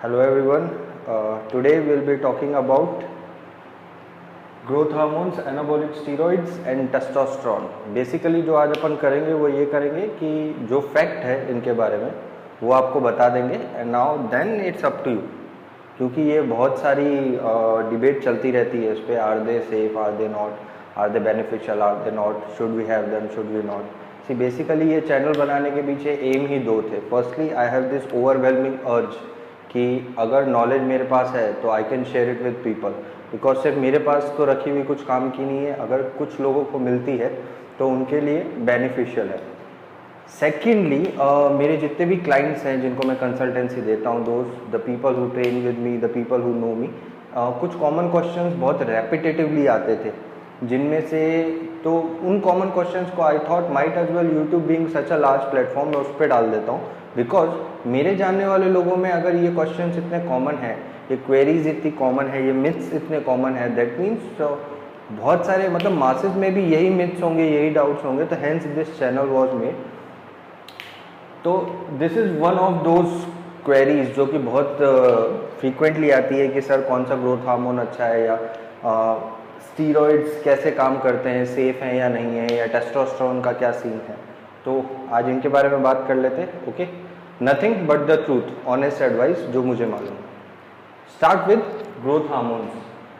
Hello everyone. Today we'll be talking about growth hormones, anabolic steroids and testosterone. Basically जो आज अपन करेंगे वो ये करेंगे कि जो फैक्ट है इनके बारे में वो आपको बता देंगे and now then it's up to you, क्योंकि ये बहुत सारी डिबेट चलती रहती है इस पर, are they safe, are they not, are they beneficial, are they not, should we have them, should we not. See basically ये चैनल बनाने के पीछे एम ही दो थे. Firstly I have this overwhelming urge कि अगर नॉलेज मेरे पास है तो I can share it with people, because सिर्फ मेरे पास तो रखी हुई कुछ काम की नहीं है, अगर कुछ लोगों को मिलती है तो उनके लिए बेनिफिशियल है. सेकेंडली मेरे जितने भी क्लाइंट्स हैं जिनको मैं कंसल्टेंसी देता हूँ, दोस्त the people who train with me, the people who know me, कुछ कॉमन क्वेश्चंस बहुत रेपिटेटिवली आते थे, जिनमें से तो उन कॉमन क्वेश्चंस को I thought might as well YouTube being such a large platform, मैं उस पर डाल देता हूँ. बिकॉज मेरे जानने वाले लोगों में अगर ये क्वेश्चंस इतने कॉमन है, ये क्वेरीज इतनी कॉमन है, ये मिथ्स इतने कॉमन है, दैट मीन्स बहुत सारे मतलब मासेस में भी यही मिथ्स होंगे, यही डाउट्स होंगे, तो hence this channel was made. तो this is one of those queries जो कि बहुत फ्रीक्वेंटली आती है कि सर कौन सा ग्रोथ हार्मोन अच्छा है, या स्टीरॉइड्स कैसे काम करते हैं, सेफ हैं या नहीं है, या टेस्टोस्टेरोन का क्या सीन है. तो आज इनके बारे में बात कर लेते हैं. Okay, nothing but the truth, honest advice जो मुझे मालूम है. Start with growth hormones.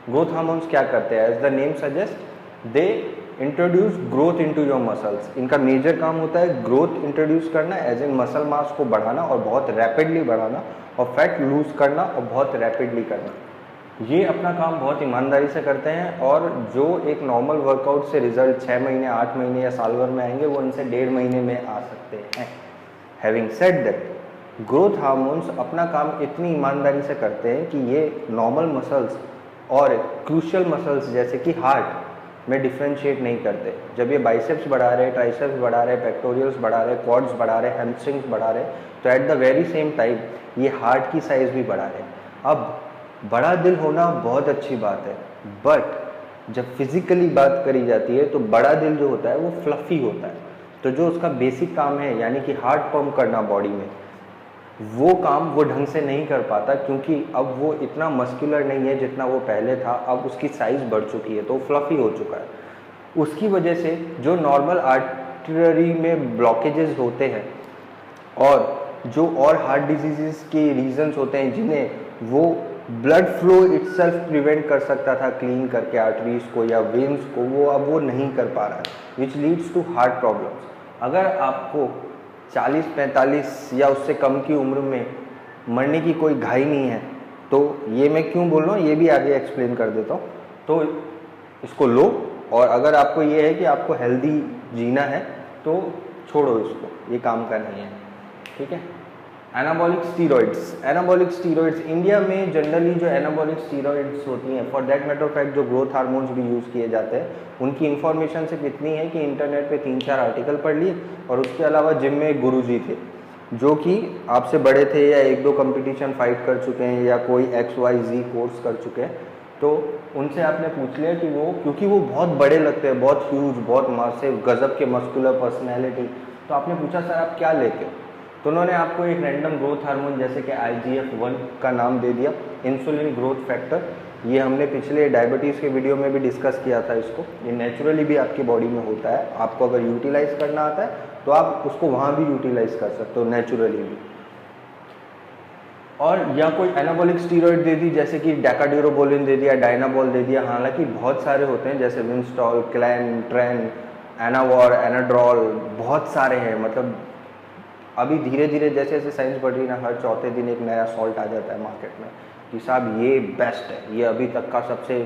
Growth hormones क्या करते हैं? As the name suggest, they introduce growth into your muscles. इनका मेजर काम होता है ग्रोथ इंट्रोड्यूस करना, एज इन मसल मास को बढ़ाना और बहुत रैपिडली बढ़ाना, और फैट लूज करना और बहुत रैपिडली करना. ये अपना काम बहुत ईमानदारी से करते हैं, और जो एक नॉर्मल वर्कआउट से रिजल्ट 6 महीने, 8 महीने या साल भर में आएंगे, वो इनसे 1.5 महीने में आ सकते हैं. Having said that, growth hormones अपना काम इतनी ईमानदारी से करते हैं कि ये नॉर्मल मसल्स और क्रूशियल मसल्स जैसे कि हार्ट में डिफ्रेंशिएट नहीं करते. जब ये बाइसेप्स बढ़ा रहे, ट्राइसेप्स बढ़ा रहे, पेक्टोरियल्स बढ़ा रहे, क्वाड्स बढ़ा रहे, हैमस्ट्रिंग्स बढ़ा रहे, तो at the very same time ये हार्ट की साइज भी बढ़ा रहे. अब बड़ा दिल होना बहुत अच्छी बात है, बट जब फिजिकली बात करी जाती है तो बड़ा दिल जो होता है वो फ्लफी होता है. तो जो उसका बेसिक काम है, यानी कि हार्ट पंप करना बॉडी में, वो काम वो ढंग से नहीं कर पाता, क्योंकि अब वो इतना मस्कुलर नहीं है जितना वो पहले था. अब उसकी साइज बढ़ चुकी है, तो फ्लफी हो चुका है. उसकी वजह से जो नॉर्मल आर्टरी में ब्लॉकेजेस होते हैं और जो और हार्ट डिजीजेस के रीजंस होते हैं, जिन्हें वो ब्लड फ्लो इटसेल्फ प्रिवेंट कर सकता था क्लीन करके आर्टरीज को या वेन्स को, वो अब वो नहीं कर पा रहा है, which leads to heart problems. अगर आपको 40-45 या उससे कम की उम्र में मरने की कोई घाई नहीं है, तो ये मैं क्यों बोल रहा हूँ ये भी आगे एक्सप्लेन कर देता हूँ. तो इसको लो, और अगर आपको ये है कि आपको हेल्दी जीना है तो छोड़ो इसको, ये काम का नहीं है. ठीक है. Anabolic steroids. Anabolic steroids India में जनरली जो एनाबॉलिक स्टीरॉइड्स होती हैं, फॉर दैट मैटर फैक्ट जो ग्रोथ हार्मोन्स भी यूज़ किए जाते हैं, उनकी इन्फॉर्मेशन सिर्फ इतनी है कि इंटरनेट पे 3-4 आर्टिकल पढ़ लिए, और उसके अलावा जिम में एक गुरुजी थे जो कि आपसे बड़े थे या 1-2 कंपटीशन फाइट कर चुके हैं या कोई XYZ कोर्स कर चुके हैं, तो उनसे आपने पूछ लिया कि वो, क्योंकि वो बहुत बड़े लगते हैं, बहुत ह्यूज, बहुत मासिव, गजब के मस्कुलर पर्सनैलिटी, तो आपने पूछा सर आप क्या लेते हो, तो उन्होंने आपको एक रैंडम ग्रोथ हार्मोन जैसे कि IGF-1 का नाम दे दिया, इंसुलिन ग्रोथ फैक्टर. ये हमने पिछले डायबिटीज़ के वीडियो में भी डिस्कस किया था. इसको ये नेचुरली भी आपकी बॉडी में होता है, आपको अगर यूटिलाइज करना आता है तो आप उसको वहाँ भी यूटिलाइज कर सकते हो नेचुरली भी. और या कोई एनाबॉलिक स्टीरॉइड दे दी जैसे कि डेकाड्यूरोबोलिन दे दिया, डायनाबॉल दे दिया. हालांकि बहुत सारे होते हैं जैसे विंस्टॉल, क्लैन, ट्रेन, एनावॉर, एनाड्रॉल, बहुत सारे हैं. मतलब अभी धीरे धीरे जैसे जैसे साइंस बढ़ रही है ना, हर चौथे दिन एक नया सॉल्ट आ जाता है मार्केट में कि साहब ये बेस्ट है, ये अभी तक का सबसे,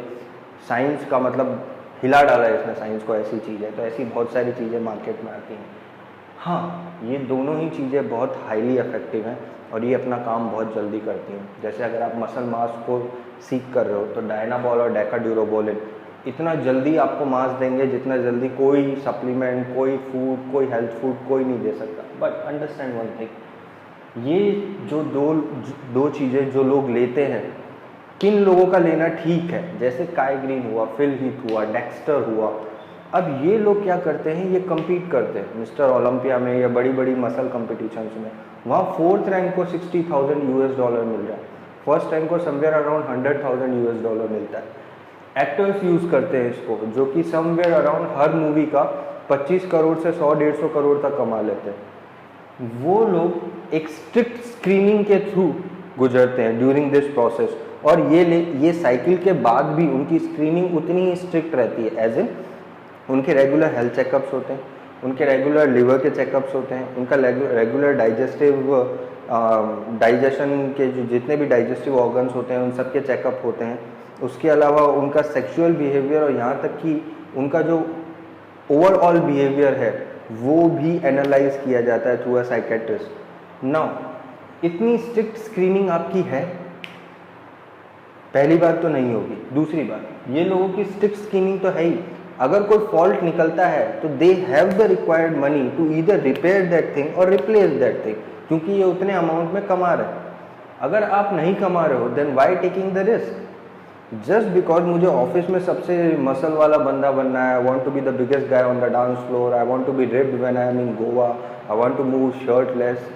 साइंस का मतलब हिला डाला है इसने साइंस को, ऐसी चीज़ है. तो ऐसी बहुत सारी चीज़ें मार्केट में आती हैं. हाँ, ये दोनों ही चीज़ें बहुत हाईली इफेक्टिव हैं और ये अपना काम बहुत जल्दी करती हैं. जैसे अगर आप मसल मास को सीख कर रहे हो तो डायनाबॉल और डेकाड्यूरोबोलिन इतना जल्दी आपको मास देंगे जितना जल्दी कोई सप्लीमेंट, कोई फूड, कोई हेल्थ फूड कोई नहीं दे सकता. बट अंडरस्टैंड वन थिंग, ये जो दो चीज़ें जो लोग लेते हैं, किन लोगों का लेना ठीक है, जैसे काय ग्रीन हुआ, फिल हीथ हुआ, डेक्स्टर हुआ. अब ये लोग क्या करते हैं, ये कम्पीट करते हैं मिस्टर ओलंपिया में या बड़ी बड़ी मसल कम्पिटिशन्स में. वहाँ 4th रैंक को $60,000 मिल रहा है. फर्स्ट टाइम को समवेयर अराउंड $100,000 मिलता है। एक्टर्स यूज़ करते हैं इसको, जो कि समवेयर अराउंड हर मूवी का 25 करोड़ से 100-150 करोड़ तक कमा लेते हैं। वो लोग एक स्ट्रिक्ट स्क्रीनिंग के थ्रू गुजरते हैं ड्यूरिंग दिस प्रोसेस, और ये साइकिल के बाद भी उनकी स्क्रीनिंग उतनी ही स्ट्रिक्ट रहती है, एज इन उनके रेगुलर हेल्थ चेकअप्स होते हैं, उनके रेगुलर लिवर के चेकअप्स होते हैं, उनका रेगुलर डाइजेशन के जो जितने भी डाइजेस्टिव ऑर्गन्स होते हैं उन सब के चेकअप होते हैं। उसके अलावा उनका सेक्सुअल बिहेवियर और यहाँ तक कि उनका जो ओवरऑल बिहेवियर है वो भी एनालाइज किया जाता है थ्रू अ साइकेट्रिस्ट। नाउ इतनी स्ट्रिक्ट स्क्रीनिंग आपकी है, पहली बात तो नहीं होगी। दूसरी बात, ये लोगों की स्ट्रिक्ट स्क्रीनिंग तो है ही, अगर कोई फॉल्ट निकलता है तो they have the required money to either repair that thing और रिप्लेस दैट थिंग, क्योंकि ये उतने अमाउंट में कमा रहे हैं। अगर आप नहीं कमा रहे हो then why taking the risk? Just because मुझे ऑफिस में सबसे मसल वाला बंदा बनना है, I want to be the biggest guy on the dance floor, I want to be ripped when I am in Goa, I want to move shirtless,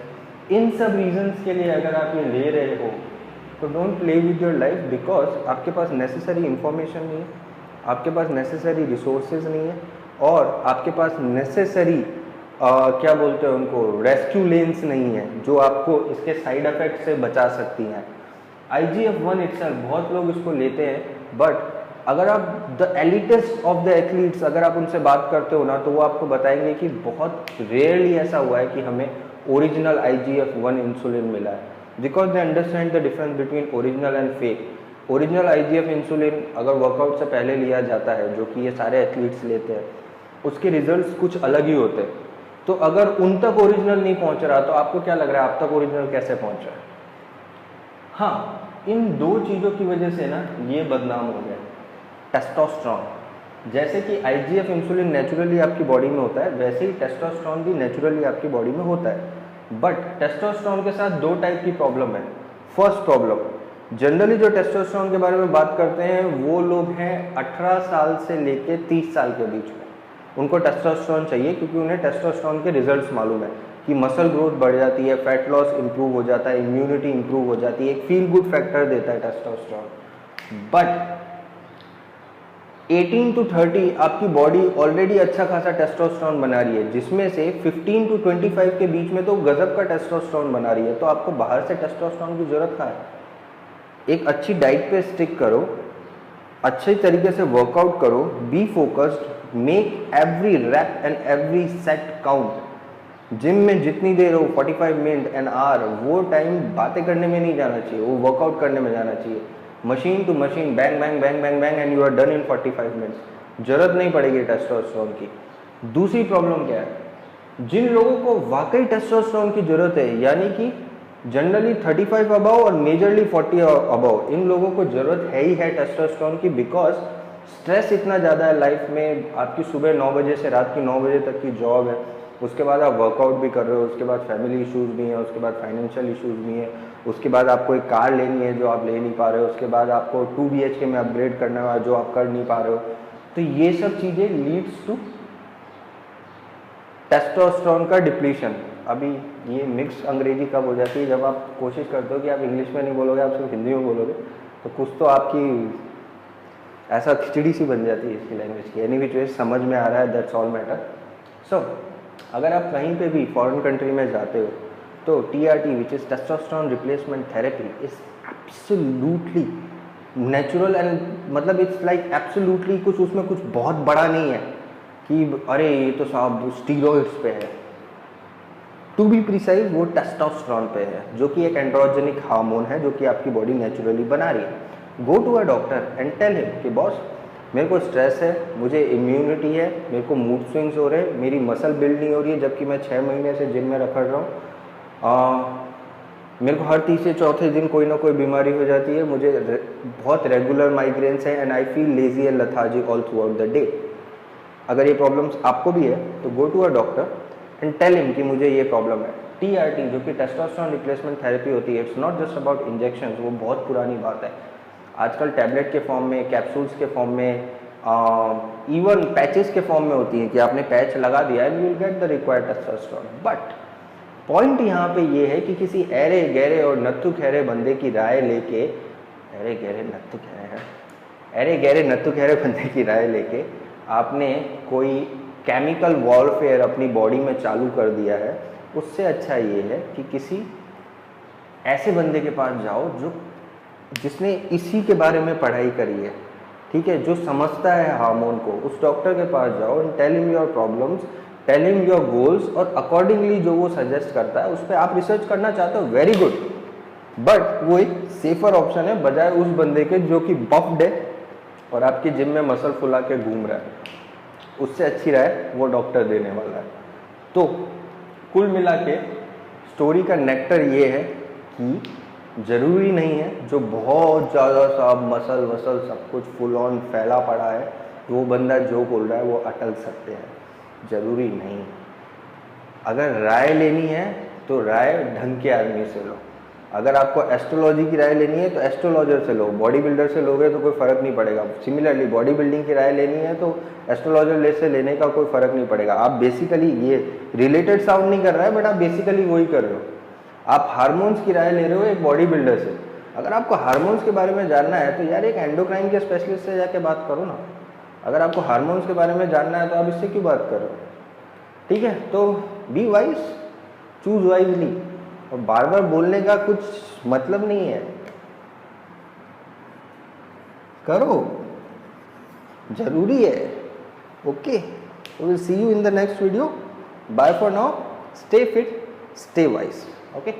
इन सब reasons के लिए अगर आप ये ले रहे हो तो don't play with your life, because आपके पास नेसेसरी इंफॉर्मेशन नहीं है, आपके पास नेसेसरी रिसोर्सेज नहीं है, और आपके पास नेसेसरी क्या बोलते हैं उनको, रेस्क्यू लेन्स नहीं है जो आपको इसके साइड इफेक्ट से बचा सकती हैं। IGF-1 इटसेल्फ बहुत लोग इसको लेते हैं, बट अगर आप the elitist of the athletes अगर आप उनसे बात करते हो ना तो वो आपको बताएंगे कि बहुत रेयरली ऐसा हुआ है कि हमें ओरिजिनल IGF-1 इंसुलिन मिला है, because they understand the difference between original and fake. Original IGF insulin अगर वर्कआउट से पहले लिया जाता है, जो कि ये सारे एथलीट्स लेते हैं, उसके रिजल्ट्स कुछ अलग ही होते हैं। तो अगर उन तक ओरिजिनल नहीं पहुंच रहा तो आपको क्या लग रहा है आप तक ओरिजिनल कैसे पहुंच रहा है? हाँ, इन दो चीज़ों की वजह से ना ये बदनाम हो गया। टेस्टोस्टेरोन, जैसे कि IGF इंसुलिन नेचुरली आपकी बॉडी में होता है, वैसे ही टेस्टोस्टेरोन भी नेचुरली आपकी बॉडी में होता है, बट टेस्टोस्टेरोन के साथ दो टाइप की प्रॉब्लम है। फर्स्ट प्रॉब्लम, जनरली जो टेस्टोस्टेरोन के बारे में बात करते हैं वो लोग हैं 18 साल से लेके 30 साल के बीच में, उनको टेस्टोस्टेरोन चाहिए क्योंकि उन्हें टेस्टोस्टेरोन के रिजल्ट्स मालूम है कि मसल ग्रोथ बढ़ जाती है, फैट लॉस इंप्रूव हो जाता है, इम्यूनिटी इंप्रूव हो जाती है, एक फील गुड फैक्टर देता है टेस्टोस्टेरोन। बट 18 to 30 आपकी बॉडी ऑलरेडी अच्छा खासा टेस्टोस्टेरोन बना रही है, जिसमें से 15 to 25 के बीच में तो गजब का टेस्टोस्टेरोन बना रही है, तो आपको बाहर से टेस्टोस्टेरोन की जरूरत कहाँ है? एक अच्छी डाइट पे स्टिक करो, अच्छे तरीके से वर्कआउट करो, be focused, make every rep and every set count. Gym में जितनी देर हो 45 मिनट एन आवर, वो टाइम बातें करने में नहीं जाना चाहिए, वो वर्कआउट करने में जाना चाहिए। Machine to machine, bang bang bang bang bang and you are done in 45 minutes. जरूरत नहीं पड़ेगी टेस्टोस्टेरोन की। दूसरी प्रॉब्लम क्या है, जिन लोगों को वाकई टेस्टोस्टेरोन की जरूरत है, यानी कि जनरली 35 अबव और मेजरली 40 अबव, इन लोगों को जरूरत है ही है टेस्टोस्टेरोन की, बिकॉज स्ट्रेस इतना ज़्यादा है लाइफ में। आपकी सुबह 9 बजे से रात की 9 बजे तक की जॉब है, उसके बाद आप वर्कआउट भी कर रहे हो, उसके बाद फैमिली इश्यूज भी हैं, उसके बाद फाइनेंशियल इश्यूज भी हैं, उसके बाद आपको एक कार लेनी है जो आप ले नहीं पा रहे हो, उसके बाद आपको 2 BHK में अपग्रेड करना है जो आप कर नहीं पा रहे हो। तो ये सब चीज़ें लीड्स टू टेस्टोस्टेरोन का डिप्लीशन। अभी ये मिक्स अंग्रेजी कब हो जाती है, जब आप कोशिश करते हो कि आप इंग्लिश में नहीं बोलोगे, आप सिर्फ हिंदी में बोलोगे, तो कुछ तो आपकी ऐसा खिचड़ी सी बन जाती है इसकी लैंग्वेज की। एनी विच वे समझ में आ रहा है, दैट्स ऑल मैटर। सो अगर आप कहीं पे भी फॉरेन कंट्री में जाते हो तो TRT which is testosterone replacement therapy is absolutely natural and मतलब इट्स लाइक एब्सोल्युटली कुछ उसमें कुछ बहुत बड़ा नहीं है कि अरे ये तो साहब स्टीरॉइड्स पे है। टू बी प्रिसाइज वो टेस्टोस्टेरोन पे है, जो कि एक एंड्रोजेनिक हार्मोन है जो कि आपकी बॉडी नेचुरली बना रही है। Go to a doctor and tell him कि बॉस मेरे को स्ट्रेस है, मुझे इम्यूनिटी है, मेरे को मूड स्विंग्स हो रहे हैं, मेरी मसल बिल्ड नहीं हो रही है जबकि मैं 6 महीने से जिम में रखड़ रहा हूँ, मेरे को हर तीसरे चौथे दिन कोई ना कोई बीमारी हो जाती है, मुझे बहुत रेगुलर माइग्रेन्स है and I feel lazy and lethargic all throughout the day. अगर ये प्रॉब्लम्स आपको भी है तो go to a doctor and tell him कि मुझे ये प्रॉब्लम है। TRT जो कि टेस्टोस्टेरोन रिप्लेसमेंट थेरेपी होती है, it's not just about injection, वो बहुत पुरानी बात है। आजकल टैबलेट के फॉर्म में, कैप्सूल्स के फॉर्म में, इवन पैचेस के फॉर्म में होती है कि आपने पैच लगा दिया and you will get the required testosterone. But point यहाँ पे ये है कि किसी ऐरे गहरे और नत्थु खैरे बंदे की राय लेके, ऐरे गहरे नत्थु खैरे बंदे की राय लेके आपने कोई केमिकल वॉरफेयर अपनी बॉडी में चालू कर दिया है, उससे अच्छा ये है कि किसी ऐसे बंदे के पास जाओ जिसने इसी के बारे में पढ़ाई करी है, ठीक है, जो समझता है हार्मोन को। उस डॉक्टर के पास जाओ and tell him your problems, tell him your goals, और अकॉर्डिंगली जो वो सजेस्ट करता है उस पर आप रिसर्च करना चाहते हो, वेरी गुड, बट वो एक सेफर ऑप्शन है बजाय उस बंदे के जो कि बफ्ड है और आपकी जिम में मसल फुला के घूम रहा है। उससे अच्छी राय वो डॉक्टर देने वाला है। तो कुल मिला के स्टोरी का नेक्टर ये है कि ज़रूरी नहीं है जो बहुत ज़्यादा सब मसल वसल सब कुछ फुल ऑन फैला पड़ा है वो बंदा जो बोल रहा है वो अटल सकते हैं, ज़रूरी नहीं। अगर राय लेनी है तो राय ढंग के आदमी से लो। अगर आपको एस्ट्रोलॉजी की राय लेनी है तो एस्ट्रोलॉजर से लो, बॉडी बिल्डर से लोगे तो कोई फ़र्क नहीं पड़ेगा। सिमिलरली बॉडी बिल्डिंग की राय लेनी है तो एस्ट्रोलॉजर से लेने का कोई फ़र्क नहीं पड़ेगा। आप बेसिकली, ये रिलेटेड साउंड नहीं कर रहा है बट आप बेसिकली वही कर रहे हो। आप हार्मोन्स की राय ले रहे हो एक बॉडी बिल्डर से। अगर आपको हार्मोन्स के बारे में जानना है तो यार एक एंडोक्राइन के स्पेशलिस्ट से जाके बात करो ना। अगर आपको हार्मोन्स के बारे में जानना है तो आप इससे क्यों बात कर रहे हो? ठीक है, तो बी वाइज, चूज वाइजली, और बार बार बोलने का कुछ मतलब नहीं है। करो, जरूरी है। Okay, we will see you in the next video. Bye for now, stay fit, stay wise. Okay.